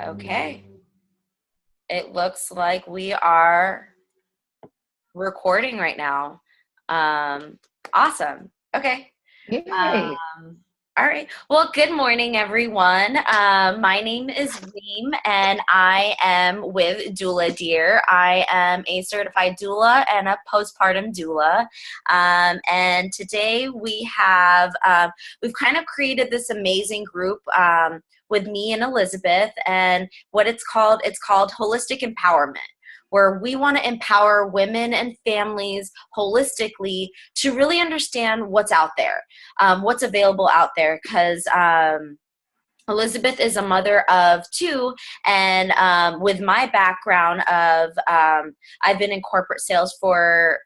Okay. It looks like we are recording right now. Um, awesome. Okay. Yay. Um, all right. Well, good morning, everyone. My name is Reem, and I am with Doula Dear. I am a certified doula and a postpartum doula. And today we've kind of created this amazing group with me and Elizabeth, and it's called Holistic Empowerment, where we want to empower women and families holistically to really understand what's out there, what's available out there. Because Elizabeth is a mother of two, and with my background of I've been in corporate sales for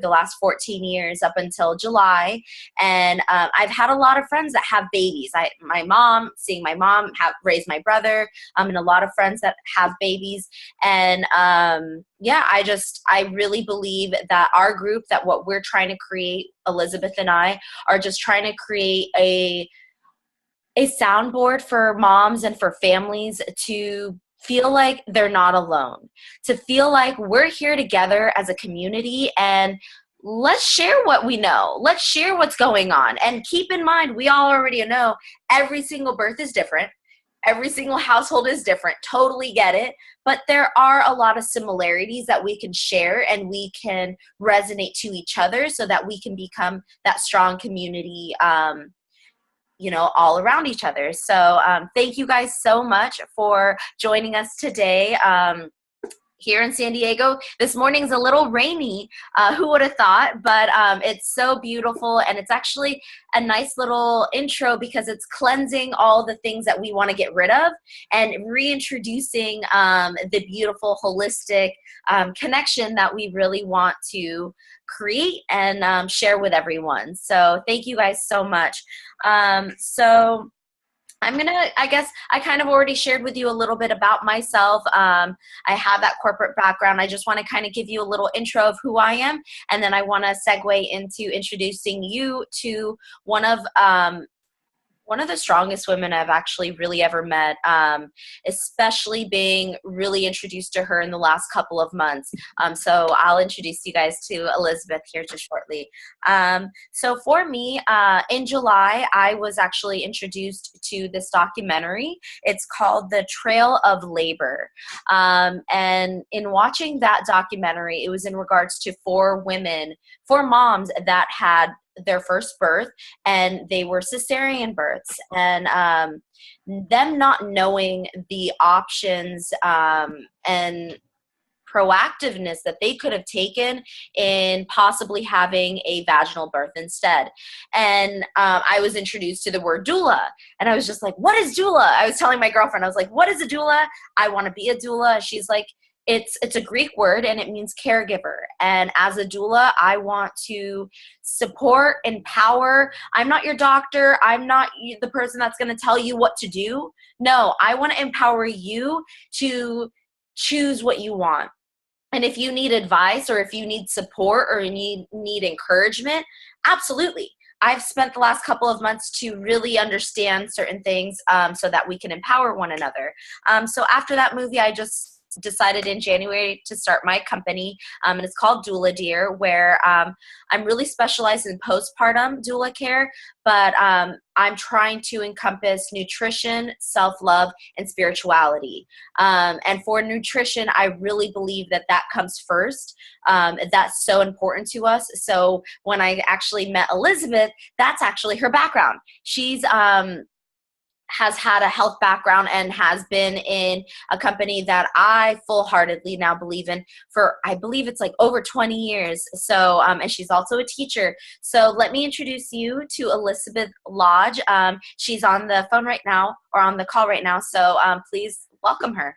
the last 14 years up until July, and I've had a lot of friends that have babies. Seeing my mom have raised my brother, and a lot of friends that have babies, and yeah, I really believe that our group, that what we're trying to create, Elizabeth and I, are just trying to create a soundboard for moms and for families to feel like they're not alone, to feel like we're here together as a community, and let's share what we know. Let's share what's going on. And keep in mind, we all already know every single birth is different. Every single household is different. Totally get it. But there are a lot of similarities that we can share and we can resonate to each other so that we can become that strong community, all around each other. So thank you guys so much for joining us today. Here in San Diego, this morning's a little rainy. Who would have thought? But it's so beautiful, and it's actually a nice little intro because it's cleansing all the things that we want to get rid of and reintroducing the beautiful holistic connection that we really want to create and share with everyone. So thank you guys so much. I guess I kind of already shared with you a little bit about myself. I have that corporate background. I just want to kind of give you a little intro of who I am, and then I want to segue into introducing you to one of the strongest women I've actually really ever met, especially being really introduced to her in the last couple of months. So I'll introduce you guys to Elizabeth here just shortly. So for me, in July, I was actually introduced to this documentary. It's called The Trail of Labor. And in watching that documentary, it was in regards to four moms that had their first birth, and they were cesarean births, and them not knowing the options and proactiveness that they could have taken in possibly having a vaginal birth instead. And I was introduced to the word doula, and I was just like, what is doula? I was telling my girlfriend, I was like, what is a doula? I want to be a doula. She's like, it's a Greek word, and it means caregiver. And as a doula, I want to support, empower. I'm not your doctor. I'm not the person that's going to tell you what to do. No, I want to empower you to choose what you want. And if you need advice, or if you need support, or you need encouragement, absolutely. I've spent the last couple of months to really understand certain things so that we can empower one another. So after that movie, I just decided in January to start my company, and it's called Doula Dear, where I'm really specialized in postpartum doula care, but I'm trying to encompass nutrition, self-love, and spirituality. And for nutrition, I really believe that comes first. That's so important to us. So when I actually met Elizabeth, that's actually her background. She's has had a health background and has been in a company that I full-heartedly now believe in for, I believe it's like over 20 years. So, and she's also a teacher. So let me introduce you to Elizabeth Lodge. She's on the phone right now, or on the call right now. So please welcome her.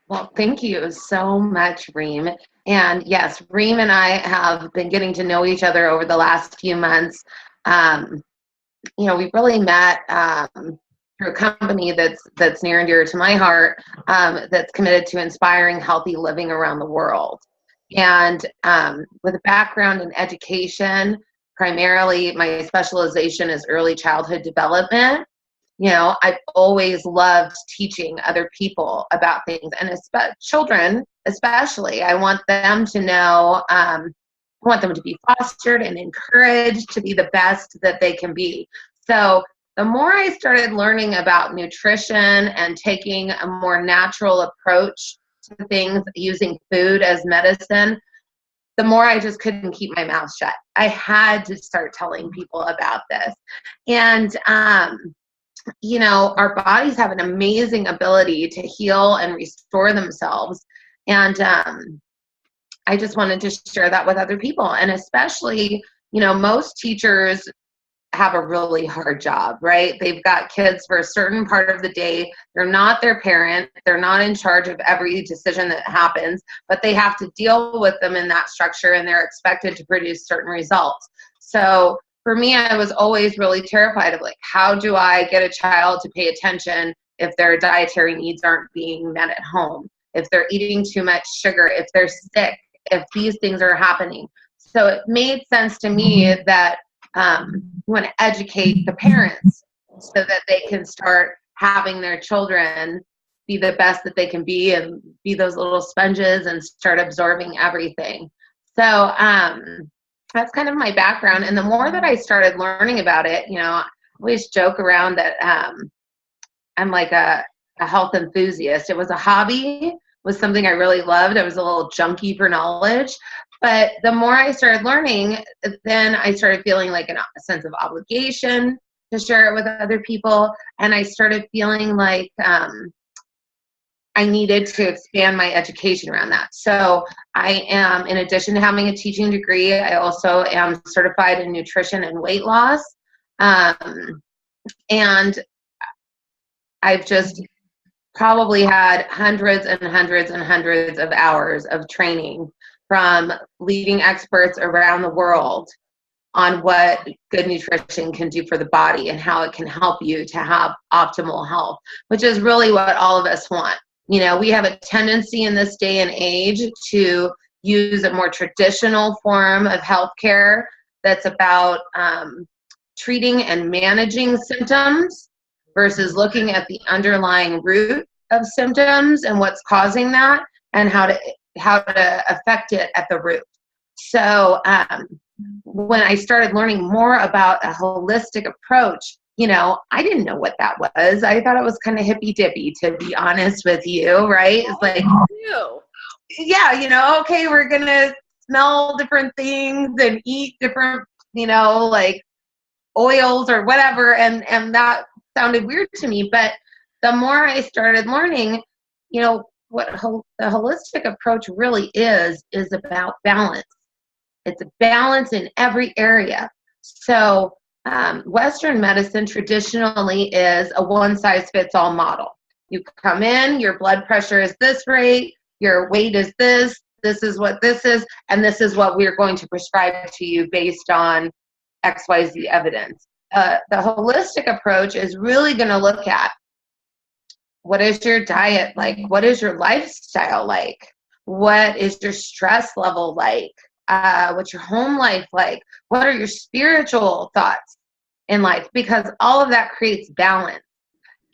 Well, thank you so much, Reem. And yes, Reem and I have been getting to know each other over the last few months. We really met through a company that's near and dear to my heart, that's committed to inspiring healthy living around the world. And with a background in education, primarily my specialization is early childhood development. I've always loved teaching other people about things, and children especially. I want them to know, I want them to be fostered and encouraged to be the best that they can be. So the more I started learning about nutrition and taking a more natural approach to things, using food as medicine, the more I just couldn't keep my mouth shut. I had to start telling people about this. And, our bodies have an amazing ability to heal and restore themselves. And I just wanted to share that with other people. And especially, most teachers have a really hard job, right? They've got kids for a certain part of the day. They're not their parent. They're not in charge of every decision that happens, but they have to deal with them in that structure, and they're expected to produce certain results. So for me, I was always really terrified of, like, how do I get a child to pay attention if their dietary needs aren't being met at home, if they're eating too much sugar, if they're sick, if these things are happening. So it made sense to me that we want to educate the parents so that they can start having their children be the best that they can be and be those little sponges and start absorbing everything. So that's kind of my background. And the more that I started learning about it, I always joke around that I'm like a health enthusiast. It was a hobby, was something I really loved. I was a little junkie for knowledge. But the more I started learning, then I started feeling like a sense of obligation to share it with other people. And I started feeling like I needed to expand my education around that. So I am, in addition to having a teaching degree, I also am certified in nutrition and weight loss. And I've just probably had hundreds and hundreds and hundreds of hours of training from leading experts around the world on what good nutrition can do for the body and how it can help you to have optimal health, which is really what all of us want. We have a tendency in this day and age to use a more traditional form of healthcare that's about treating and managing symptoms versus looking at the underlying root of symptoms and what's causing that, and how to affect it at the root. So when I started learning more about a holistic approach, I didn't know what that was. I thought it was kind of hippy dippy, to be honest with you, right? It's like, yeah, okay, we're going to smell different things and eat different, like oils or whatever. And that sounded weird to me. But the more I started learning, what the holistic approach really is about balance. It's a balance in every area. So Western medicine traditionally is a one-size-fits-all model. You come in, your blood pressure is this rate, your weight is this is what this is, and this is what we're going to prescribe to you based on XYZ evidence. The holistic approach is really going to look at, what is your diet like? What is your lifestyle like? What is your stress level like? What's your home life like? What are your spiritual thoughts in life? Because all of that creates balance.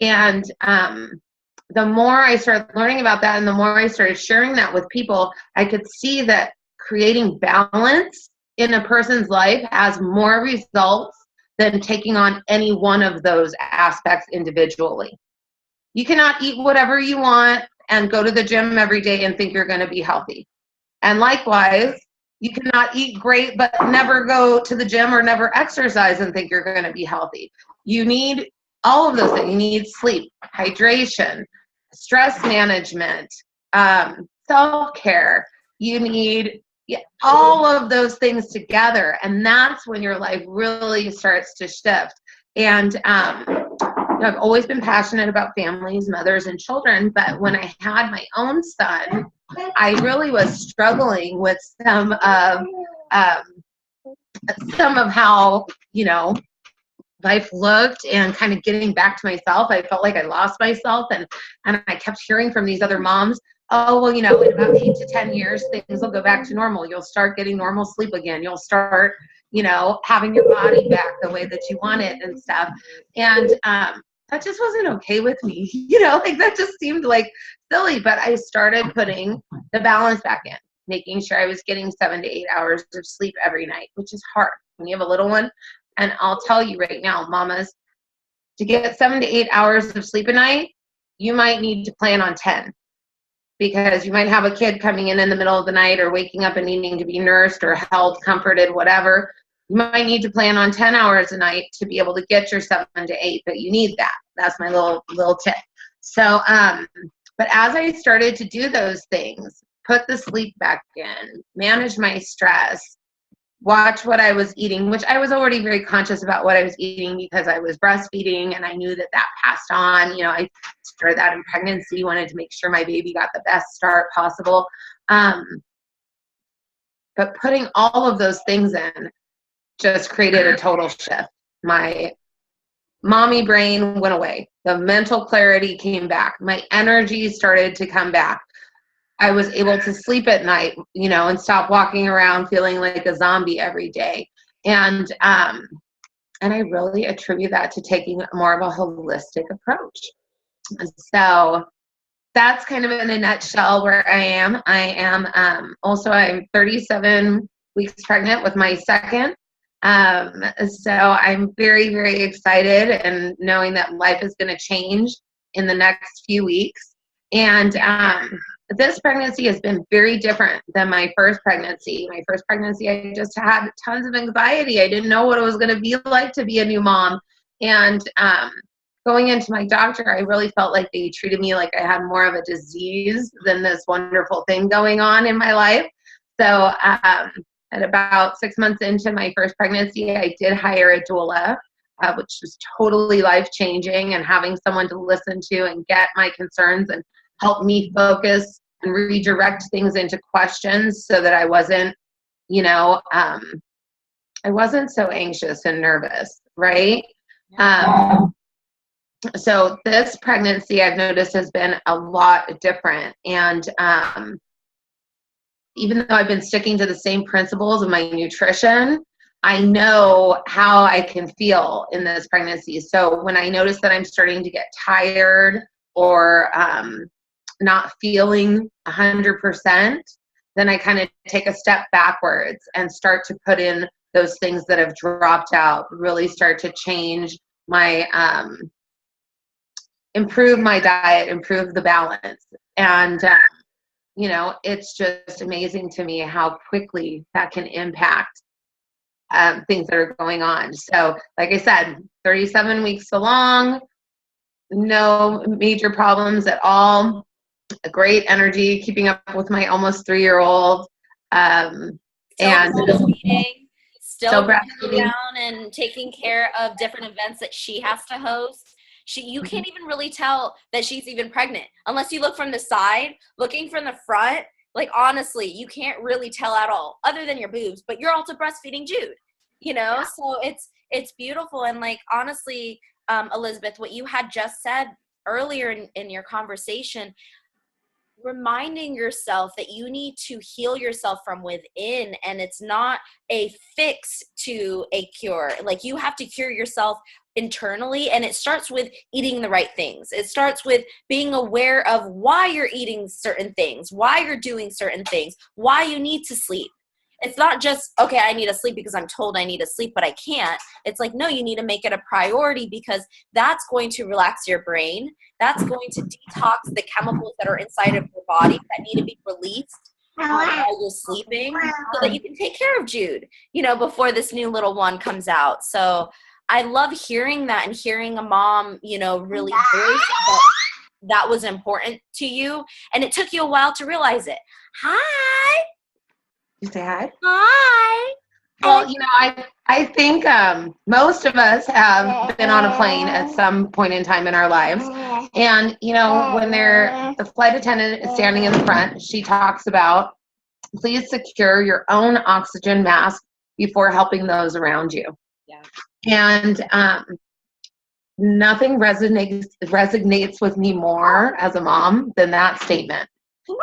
And the more I started learning about that and the more I started sharing that with people, I could see that creating balance in a person's life has more results than taking on any one of those aspects individually. You cannot eat whatever you want and go to the gym every day and think you're going to be healthy. And likewise, you cannot eat great but never go to the gym or never exercise and think you're going to be healthy. You need all of those things. You need sleep, hydration, stress management, self-care. You need all of those things together. And that's when your life really starts to shift. And I've always been passionate about families, mothers, and children, but when I had my own son, I really was struggling with some of how, life looked and kind of getting back to myself. I felt like I lost myself, and I kept hearing from these other moms, oh, well, in about 8 to 10 years, things will go back to normal. You'll start getting normal sleep again. You'll start, having your body back the way that you want it and stuff. And that just wasn't okay with me. You know, like that just seemed like silly, but I started putting the balance back in, making sure I was getting 7 to 8 hours of sleep every night, which is hard when you have a little one. And I'll tell you right now, mamas, to get 7 to 8 hours of sleep a night, you might need to plan on 10, because you might have a kid coming in the middle of the night or waking up and needing to be nursed or held, comforted, whatever. You might need to plan on 10 hours a night to be able to get your 7 to 8, but you need that. That's my little tip. So, but as I started to do those things, put the sleep back in, manage my stress, watch what I was eating, which I was already very conscious about what I was eating because I was breastfeeding and I knew that that passed on. You know, I started that in pregnancy, wanted to make sure my baby got the best start possible. But putting all of those things in just created a total shift. My mommy brain went away. The mental clarity came back. My energy started to come back. I was able to sleep at night, you know, and stop walking around feeling like a zombie every day. And I really attribute that to taking more of a holistic approach. So that's kind of in a nutshell where I am. I am also, I'm 37 weeks pregnant with my second. So I'm very, very excited and knowing that life is going to change in the next few weeks. And this pregnancy has been very different than my first pregnancy. My first pregnancy, I just had tons of anxiety. I didn't know what it was going to be like to be a new mom. And going into my doctor, I really felt like they treated me like I had more of a disease than this wonderful thing going on in my life. So at about 6 months into my first pregnancy, I did hire a doula, which was totally life-changing, and having someone to listen to and get my concerns and help me focus and redirect things into questions so that I wasn't, you know, I wasn't so anxious and nervous, right? So this pregnancy I've noticed has been a lot different. And even though I've been sticking to the same principles of my nutrition, I know how I can feel in this pregnancy. So when I notice that I'm starting to get tired or not feeling 100%, then I kind of take a step backwards and start to put in those things that have dropped out, really start to change my, improve my diet, improve the balance. And, you know, it's just amazing to me how quickly that can impact things that are going on. So like I said, 37 weeks along, no major problems at all. A great energy, keeping up with my almost 3-year-old. And breastfeeding, still breastfeeding down and taking care of different events that she has to host. You can't even really tell that she's even pregnant unless you look from the side. Looking from the front, like honestly, you can't really tell at all, other than your boobs. But you're also breastfeeding Jude, you know. So it's beautiful. And like honestly, Elizabeth, what you had just said earlier in your conversation, reminding yourself that you need to heal yourself from within, and it's not a fix to a cure. Like you have to cure yourself internally, and it starts with eating the right things. It starts with being aware of why you're eating certain things, why you're doing certain things, why you need to sleep. It's not just, okay, I need to sleep because I'm told I need to sleep, but I can't. It's like, no, you need to make it a priority, because that's going to relax your brain. That's going to detox the chemicals that are inside of your body that need to be released while you're sleeping, so that you can take care of Jude, you know, before this new little one comes out. So I love hearing that, and hearing a mom, you know, really voice that was important to you. And it took you a while to realize it. Hi. You say hi? Hi. Well, you know, I think most of us have been on a plane at some point in time in our lives. And, you know, when the flight attendant is standing in the front, she talks about, please secure your own oxygen mask before helping those around you. Yeah. And nothing resonates with me more as a mom than that statement.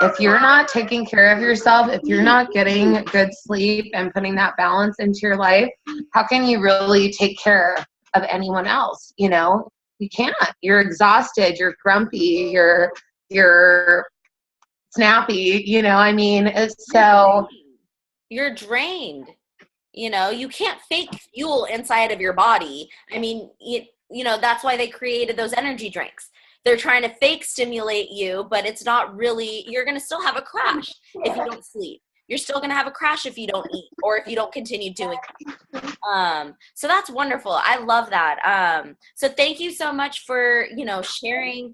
If you're not taking care of yourself, if you're not getting good sleep and putting that balance into your life, how can you really take care of anyone else? You know, you can't. You're exhausted, you're grumpy, you're snappy, you know, I mean, so you're drained. You know, you can't fake fuel inside of your body. I mean, you know, that's why they created those energy drinks. They're trying to fake stimulate you, but it's not really, you're going to still have a crash if you don't sleep. You're still going to have a crash if you don't eat or if you don't continue doing that. So that's wonderful. I love that. So thank you so much for, you know, sharing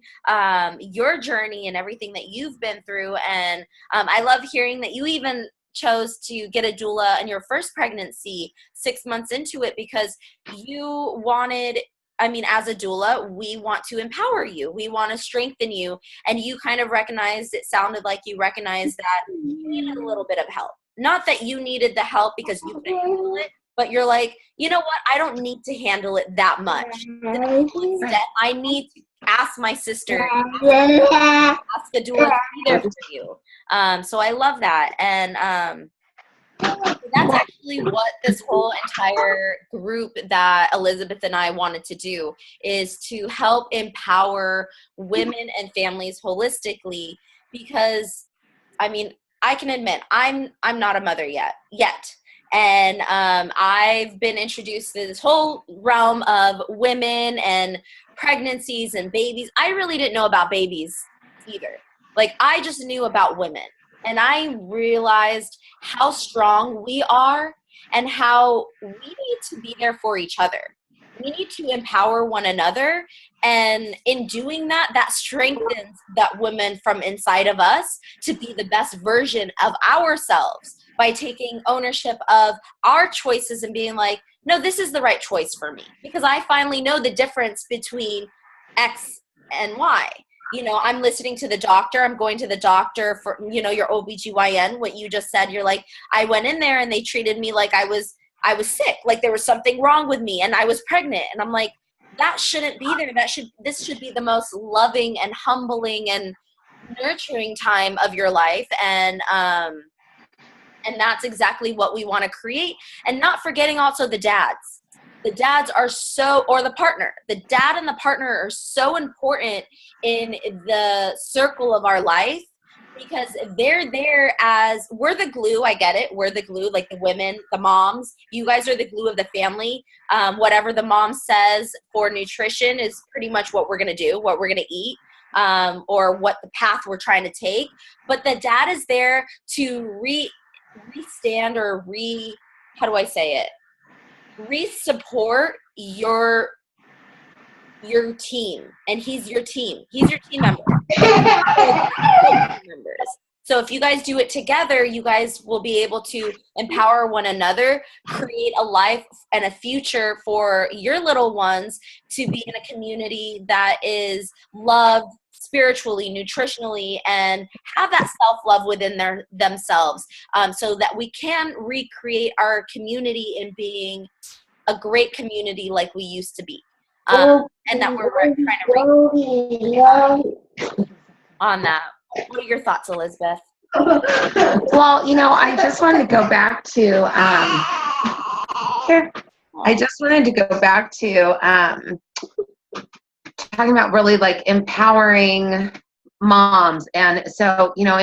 your journey and everything that you've been through. And I love hearing that you even chose to get a doula in your first pregnancy 6 months into it because you wanted, I mean, as a doula, we want to empower you. We want to strengthen you. And you kind of recognized, it sounded like you recognized that you needed a little bit of help. Not that you needed the help because you can handle it, but you're like, you know what? I don't need to handle it that much. Instead, I need to ask my sister, ask the doula to be there for you. So I love that. And that's actually what this whole entire group that Elizabeth and I wanted to do, is to help empower women and families holistically. Because, I mean, I can admit I'm not a mother yet. And I've been introduced to this whole realm of women and pregnancies and babies. I really didn't know about babies either. Like, I just knew about women. And I realized how strong we are and how we need to be there for each other. We need to empower one another. And in doing that, that strengthens that woman from inside of us to be the best version of ourselves by taking ownership of our choices and being like, no, this is the right choice for me. Because I finally know the difference between X and Y. You know, I'm listening to the doctor. I'm going to the doctor for, you know, your OBGYN, what you just said. You're like, I went in there and they treated me like I was sick, like there was something wrong with me and I was pregnant. And I'm like, that shouldn't be there. This should be the most loving and humbling and nurturing time of your life. And that's exactly what we want to create. And not forgetting also the dads. The dads are so, or the partner. The dad and the partner are so important in the circle of our life because they're there as, we're the glue. I get it. We're the glue, like the women, the moms. You guys are the glue of the family. Whatever the mom says for nutrition is pretty much what we're going to do, what we're going to eat. Or what the path we're trying to take. But the dad is there to restand or how do I say it? Re-support your team, and he's your team member. So if you guys do it together, you guys will be able to empower one another, create a life and a future for your little ones to be in a community that is loved spiritually, nutritionally, and have that self-love within themselves, so that we can recreate our community in being a great community like we used to be, and that we're trying to on that. What are your thoughts, Elizabeth? Well, you know, I just wanted to go back to talking about really like empowering moms. And so, you know,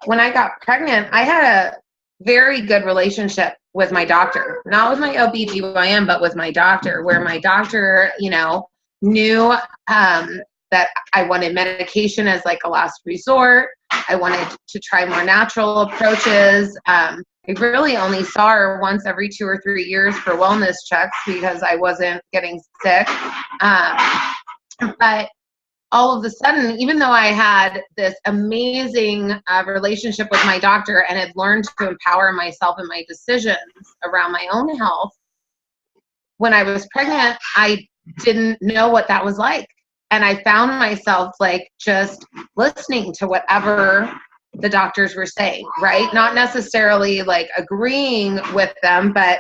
when I got pregnant, I had a very good relationship with my doctor, not with my OBGYN, but with my doctor, where my doctor, you know, knew that I wanted medication as like a last resort. I wanted to try more natural approaches. I really only saw her once every 2 or 3 years for wellness checks because I wasn't getting sick. But all of a sudden, even though I had this amazing relationship with my doctor and had learned to empower myself in my decisions around my own health, when I was pregnant, I didn't know what that was like. And I found myself like just listening to whatever the doctors were saying, right? Not necessarily like agreeing with them, but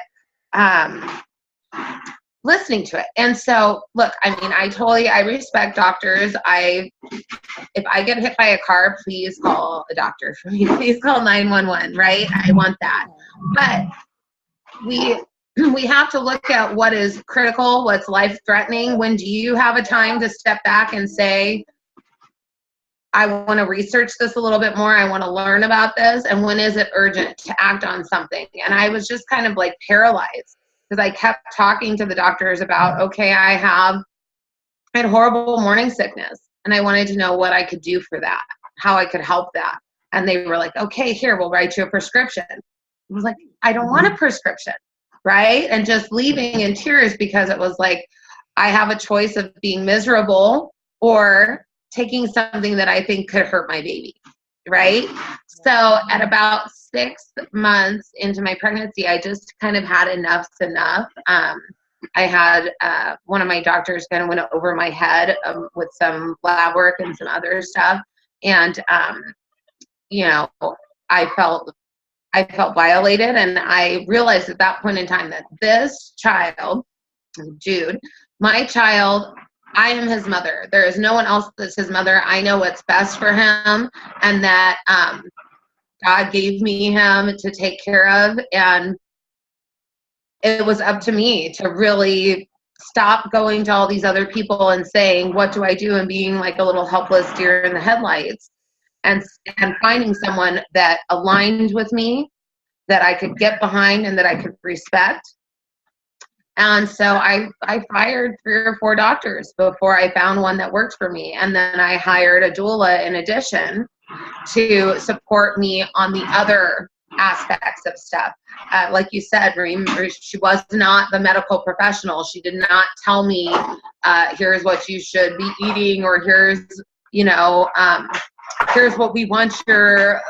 listening to it. And so, look, I mean, I respect doctors. If I get hit by a car, please call a doctor for me. Please call 911, right? I want that. But we have to look at what is critical, what's life-threatening. When do you have a time to step back and say, I want to research this a little bit more, I want to learn about this, and when is it urgent to act on something? And I was just kind of like paralyzed because I kept talking to the doctors about, okay, I had horrible morning sickness, and I wanted to know what I could do for that, how I could help that. And they were like, okay, here, we'll write you a prescription. I was like, I don't want a prescription, right? And just leaving in tears because it was like, I have a choice of being miserable or taking something that I think could hurt my baby, right? So at about 6 months into my pregnancy, I just kind of had enough's enough. I had one of my doctors kind of went over my head with some lab work and some other stuff. And, I felt violated. And I realized at that point in time that this child, Jude, my child, I am his mother. There is no one else that's his mother. I know what's best for him, and that God gave me him to take care of. And it was up to me to really stop going to all these other people and saying, what do I do? And being like a little helpless deer in the headlights, and finding someone that aligned with me, that I could get behind and that I could respect. And so I fired 3 or 4 doctors before I found one that worked for me. And then I hired a doula in addition to support me on the other aspects of stuff. Like you said, Reem, she was not the medical professional. She did not tell me, here's what you should be eating, or here's what we want your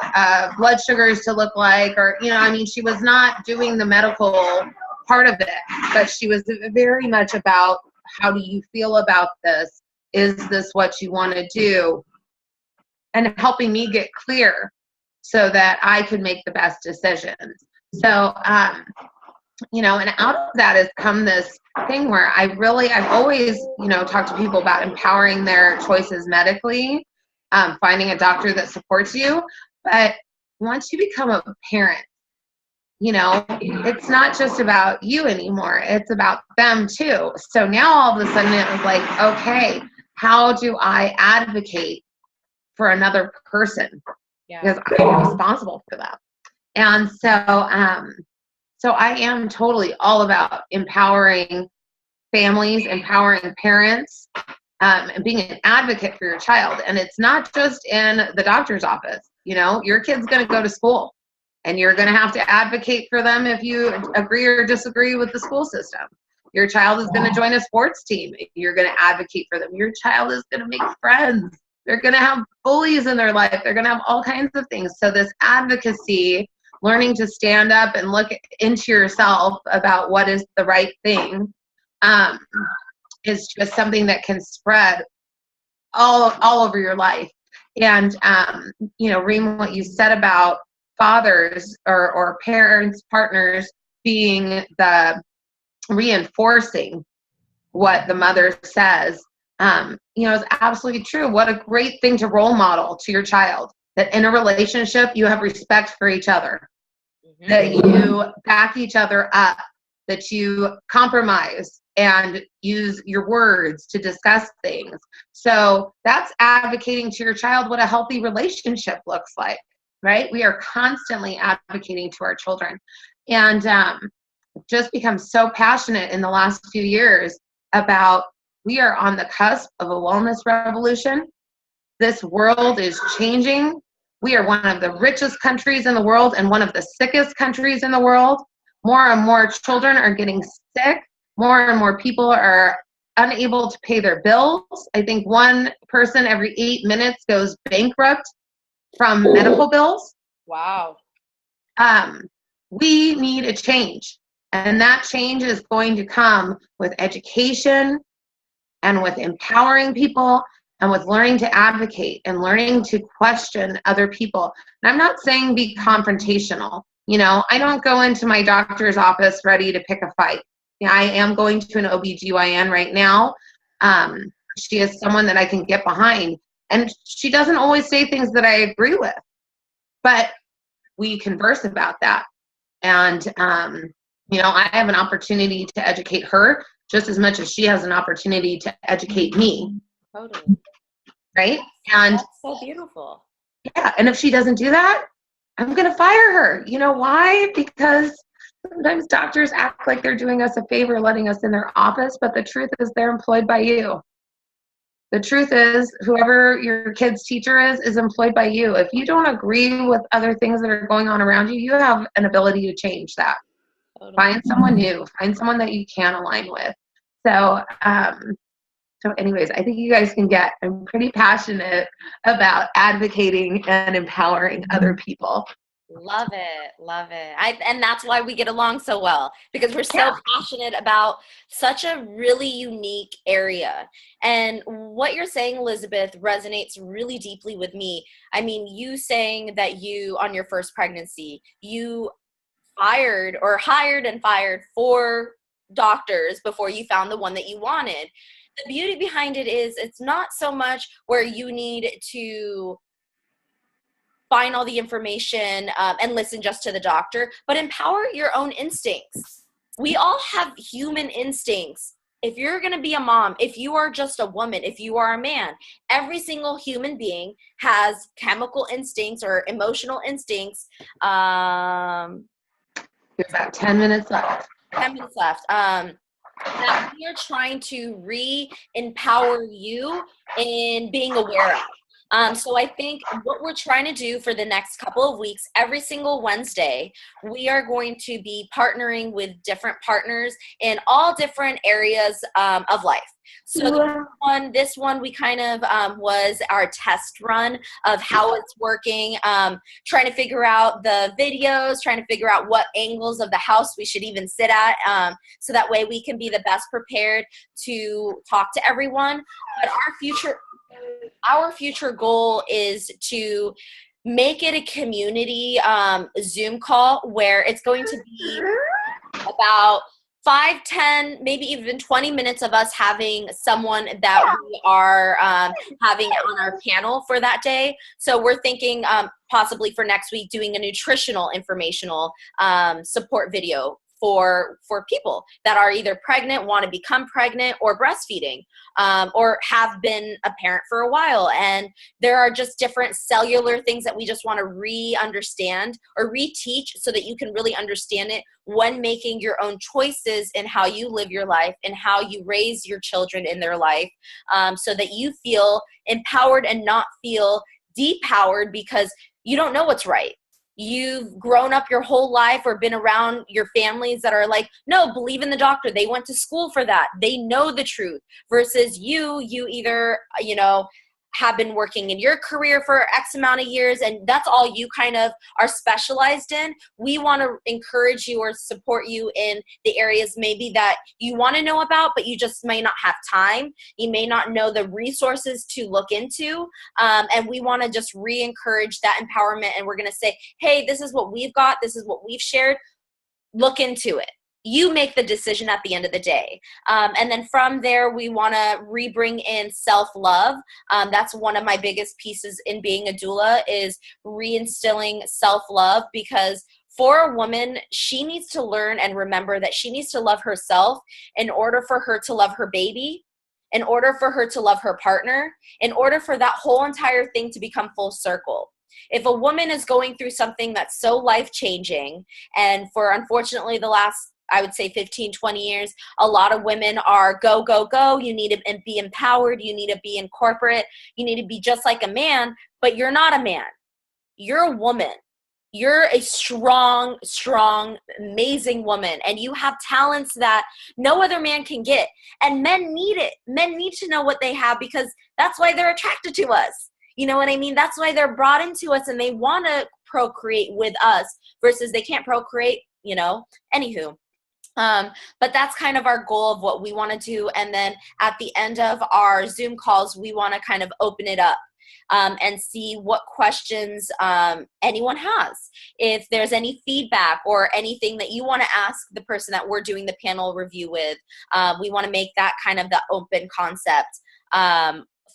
blood sugars to look like, or, she was not doing the medical part of it, but she was very much about, how do you feel about this? Is this what you want to do? And helping me get clear so that I could make the best decisions. So, and out of that has come this thing where I've always, talked to people about empowering their choices medically, finding a doctor that supports you. But once you become a parent, it's not just about you anymore. It's about them too. So now all of a sudden it was like, okay, how do I advocate for another person? Yeah. Because I'm responsible for them. And so I am totally all about empowering families, empowering parents, and being an advocate for your child. And it's not just in the doctor's office. Your kid's going to go to school, and you're going to have to advocate for them if you agree or disagree with the school system. Your child is going to join a sports team. You're going to advocate for them. Your child is going to make friends. They're going to have bullies in their life. They're going to have all kinds of things. So this advocacy, learning to stand up and look into yourself about what is the right thing, is just something that can spread all over your life. And, Reem, what you said about fathers or parents, partners being the reinforcing what the mother says, is absolutely true. What a great thing to role model to your child, that in a relationship, you have respect for each other, mm-hmm. that you back each other up, that you compromise and use your words to discuss things. So that's advocating to your child what a healthy relationship looks like, right? We are constantly advocating to our children. And just become so passionate in the last few years about, we are on the cusp of a wellness revolution. This world is changing. We are one of the richest countries in the world and one of the sickest countries in the world. More and more children are getting sick. More and more people are unable to pay their bills. I think one person every 8 minutes goes bankrupt from medical bills. Wow. We need a change. And that change is going to come with education and with empowering people and with learning to advocate and learning to question other people. And I'm not saying be confrontational. I don't go into my doctor's office ready to pick a fight. I am going to an OBGYN right now. She is someone that I can get behind. And she doesn't always say things that I agree with. But we converse about that. And You know, I have an opportunity to educate her just as much as she has an opportunity to educate me. Totally. Right? And That's so beautiful. yeah, and if she doesn't do that, I'm going to fire her. You know why? Because sometimes doctors act like they're doing us a favor letting us in their office, but the truth is they're employed by you. The truth is whoever your kid's teacher is employed by you. If you don't agree with other things that are going on around you, you have an ability to change that. Totally. Find someone new. Find someone that you can align with. So, so anyways, I think you guys can get, I'm pretty passionate about advocating and empowering other people. Love it. Love it. And that's why we get along so well, because we're so Yeah. passionate about such a really unique area. And what you're saying, Elizabeth, resonates really deeply with me. I mean, you saying that you, on your first pregnancy, you fired or hired and fired 4 doctors before you found the one that you wanted. The beauty behind it is it's not so much where you need to find all the information and listen just to the doctor, but empower your own instincts. We all have human instincts. If you're going to be a mom, if you are just a woman, if you are a man, every single human being has chemical instincts or emotional instincts. There's about 10 minutes left. 10 minutes left. That we are trying to re-empower you in being aware of. So I think what we're trying to do for the next couple of weeks, every single Wednesday, we are going to be partnering with different partners in all different areas of life. So this one we kind of was our test run of how it's working, trying to figure out the videos, trying to figure out what angles of the house we should even sit at, so that way we can be the best prepared to talk to everyone. But our future goal is to make it a community Zoom call where it's going to be about 5, 10, maybe even 20 minutes of us having someone that we are having on our panel for that day. So we're thinking possibly for next week doing a nutritional informational support video for people that are either pregnant, want to become pregnant, or breastfeeding, or have been a parent for a while. And there are just different cellular things that we just want to re-understand or reteach so that you can really understand it when making your own choices in how you live your life and how you raise your children in their life, so that you feel empowered and not feel depowered because you don't know what's right. You've grown up your whole life or been around your families that are like, no, believe in the doctor. They went to school for that. They know the truth. Versus you either, have been working in your career for X amount of years and that's all you kind of are specialized in. We want to encourage you or support you in the areas maybe that you want to know about, but you just may not have time. You may not know the resources to look into. And we want to just re-encourage that empowerment. And we're going to say, hey, this is what we've got. This is what we've shared. Look into it. You make the decision at the end of the day. And then from there, we want to re-bring in self-love. That's one of my biggest pieces in being a doula is reinstilling self-love, because for a woman, she needs to learn and remember that she needs to love herself in order for her to love her baby, in order for her to love her partner, in order for that whole entire thing to become full circle. If a woman is going through something that's so life-changing, and for unfortunately the last, I would say 15, 20 years, a lot of women are go, go, go. You need to be empowered. You need to be in corporate. You need to be just like a man, but you're not a man. You're a woman. You're a strong, strong, amazing woman, and you have talents that no other man can get. And men need it. Men need to know what they have because that's why they're attracted to us. You know what I mean? That's why they're brought into us and they want to procreate with us versus they can't procreate, anywho. But that's kind of our goal of what we want to do. And then at the end of our Zoom calls, we want to kind of open it up and see what questions anyone has. If there's any feedback or anything that you want to ask the person that we're doing the panel review with, we want to make that kind of the open concept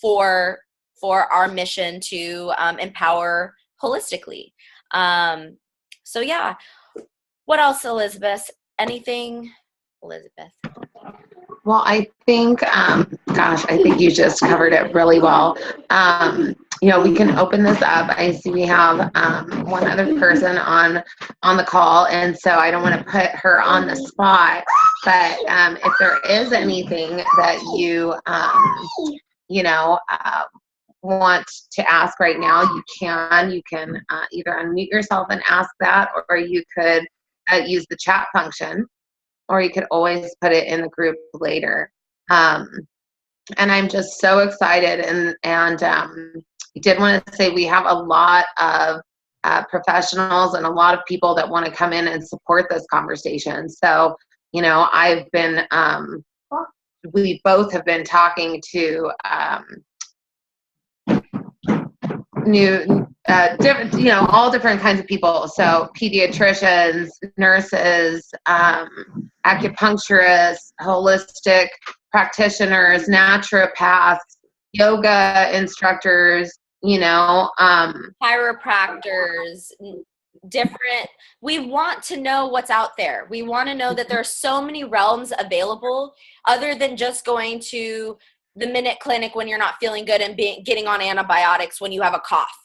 for our mission to empower holistically. So yeah. What else, Elizabeth? anything, Elizabeth? Well, I think, I think you just covered it really well. We can open this up. I see we have one other person on the call, and so I don't want to put her on the spot. But if there is anything that want to ask right now, you can. You can either unmute yourself and ask that, or you could use the chat function, or you could always put it in the group later. And I'm just so excited. And I did want to say we have a lot of professionals and a lot of people that want to come in and support this conversation. So, I've been, we both have been talking to different, all different kinds of people. So pediatricians, nurses, acupuncturists, holistic practitioners, naturopaths, yoga instructors, chiropractors, different. We want to know what's out there. We want to know that there are so many realms available other than just going to the minute clinic when you're not feeling good and getting on antibiotics when you have a cough.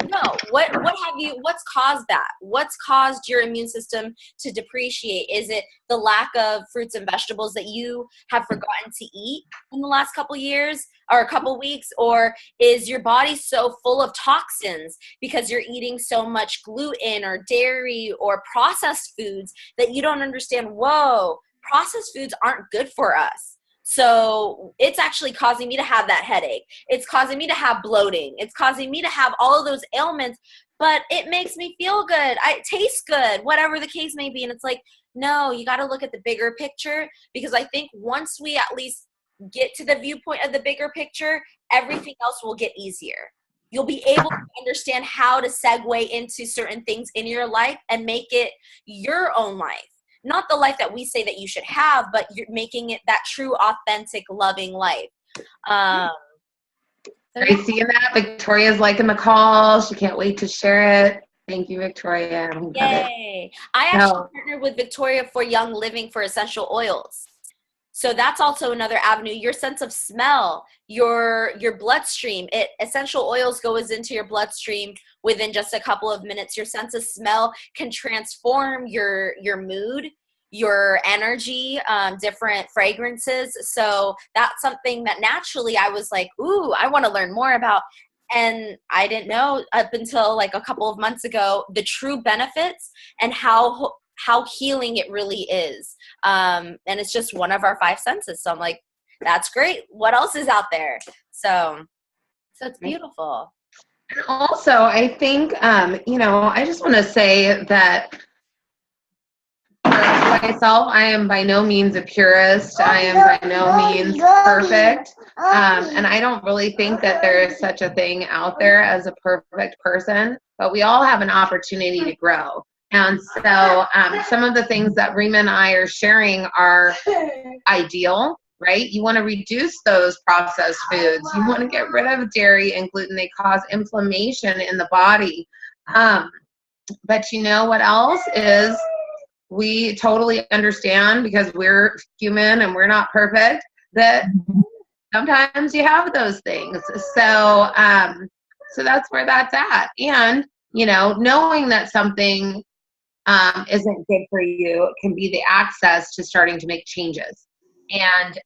No, what's caused that? What's caused your immune system to depreciate? Is it the lack of fruits and vegetables that you have forgotten to eat in the last couple years or a couple weeks? Or is your body so full of toxins because you're eating so much gluten or dairy or processed foods that you don't understand, whoa, processed foods aren't good for us. So it's actually causing me to have that headache. It's causing me to have bloating. It's causing me to have all of those ailments, but it makes me feel good. It tastes good, whatever the case may be. And it's like, no, you got to look at the bigger picture, because I think once we at least get to the viewpoint of the bigger picture, everything else will get easier. You'll be able to understand how to segue into certain things in your life and make it your own life. Not the life that we say that you should have, but you're making it that true, authentic, loving life. Are you seeing that? Victoria's liking the call. She can't wait to share it. Thank you, Victoria. Yay. I actually partnered with Victoria for Young Living for essential oils. So that's also another avenue. Your sense of smell, your bloodstream, essential oils goes into your bloodstream within just a couple of minutes. Your sense of smell can transform your mood, your energy, different fragrances. So that's something that naturally I was like, ooh, I want to learn more about. And I didn't know up until like a couple of months ago the true benefits and how healing it really is. And it's just one of our 5 senses. So I'm like, that's great. What else is out there? So it's beautiful. And also, I think, I just want to say that for myself, I am by no means a purist. I am by no means perfect. And I don't really think that there is such a thing out there as a perfect person, but we all have an opportunity to grow. And so some of the things that Rima and I are sharing are ideal, right? You want to reduce those processed foods. You want to get rid of dairy and gluten. They cause inflammation in the body. But you know what else is, we totally understand, because we're human and we're not perfect, that sometimes you have those things. So that's where that's at. And, knowing that something isn't good for you can be the access to starting to make changes. And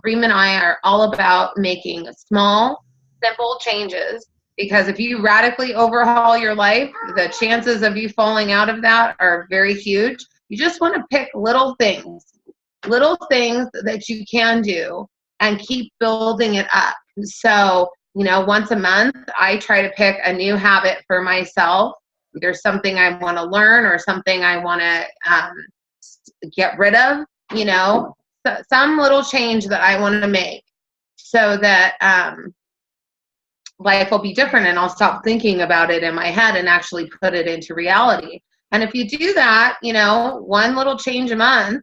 Reem and I are all about making small, simple changes, because if you radically overhaul your life, the chances of you falling out of that are very huge. You just want to pick little things that you can do and keep building it up. So, once a month, I try to pick a new habit for myself. Either something I want to learn or something I want to get rid of, some little change that I want to make, so that life will be different, and I'll stop thinking about it in my head and actually put it into reality. And if you do that, one little change a month,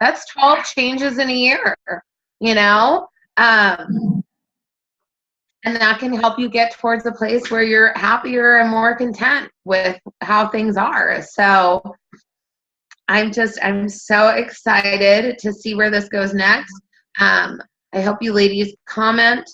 that's 12 changes in a year, and that can help you get towards a place where you're happier and more content with how things are. So I'm so excited to see where this goes next. I hope you ladies comment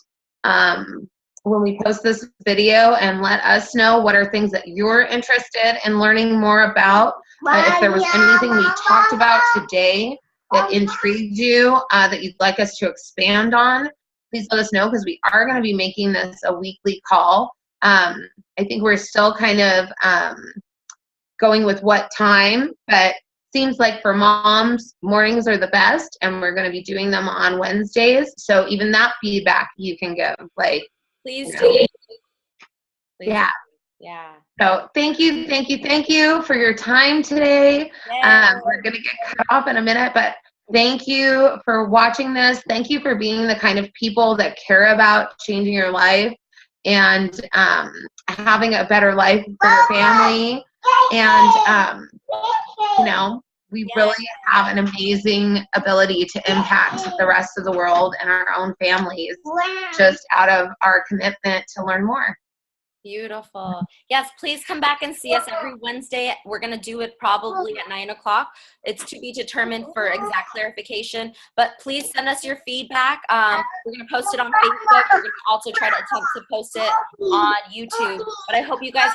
when we post this video and let us know what are things that you're interested in learning more about. If there was anything we talked about today that intrigued you, that you'd like us to expand on, please let us know, because we are going to be making this a weekly call. I think we're still kind of going with what time, but seems like for moms, mornings are the best, and we're going to be doing them on Wednesdays. So even that feedback you can give, like, Please you do. know, Please yeah. do. Yeah. So thank you for your time today. We're going to get cut off in a minute, but thank you for watching this. Thank you for being the kind of people that care about changing your life and having a better life for your family. And, you know, we really have an amazing ability to impact the rest of the world and our own families just out of our commitment to learn more. Beautiful. Yes, please come back and see us every Wednesday. We're going to do it probably at 9 o'clock. It's to be determined for exact clarification, but please send us your feedback. We're going to post it on Facebook. We're going to also try to attempt to post it on YouTube, but I hope you guys